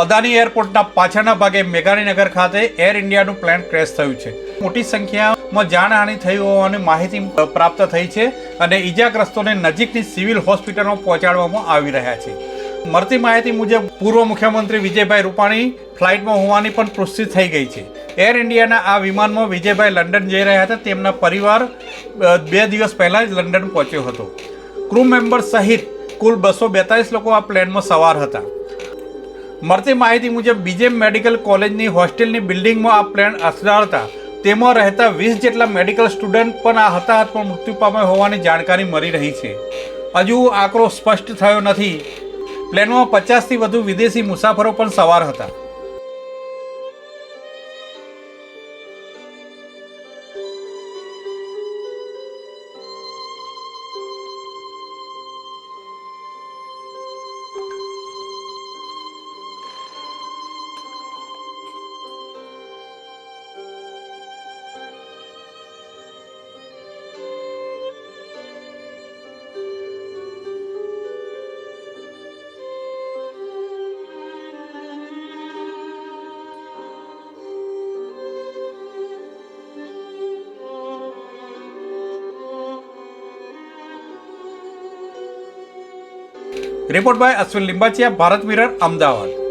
અદાની એરપોર્ટના પાછળના ભાગે મેઘાણીનગર ખાતે એર ઇન્ડિયાનું પ્લેન ક્રેશ થયું છે. મોટી સંખ્યામાં જાનહાનિ થઈ હોવાની માહિતી પ્રાપ્ત થઈ છે અને ઈજાગ્રસ્તોને નજીકની સિવિલ હોસ્પિટલમાં પહોંચાડવામાં આવી રહ્યા છે. મળતી માહિતી મુજબ પૂર્વ મુખ્યમંત્રી વિજયભાઈ રૂપાણી ફ્લાઇટમાં હોવાની પણ પુષ્ટિ થઈ ગઈ છે. એર ઇન્ડિયાના આ વિમાનમાં વિજયભાઈ લંડન જઈ રહ્યા હતા. તેમના પરિવાર 2 દિવસ પહેલાં જ લંડન પહોંચ્યો હતો. ક્રૂ મેમ્બર સહિત કુલ 242 લોકો આ પ્લેનમાં સવાર હતા. મળતી માહિતી મુજબ બીજેમ મેડિકલ કોલેજની હોસ્ટેલની બિલ્ડિંગમાં આ પ્લેન અથડાતા તેમાં રહેતા 20 જેટલા મેડિકલ સ્ટુડન્ટ પણ આ હતાહતમાં મૃત્યુ પામ્યા હોવાની જાણકારી મળી રહી છે. હજુ આંકડો સ્પષ્ટ થયો નથી. પ્લેનમાં 50થી વધુ વિદેશી મુસાફરો પણ સવાર હતા. Report by Ashwin Limbachiya, Bharat Mirror, Ahmedabad.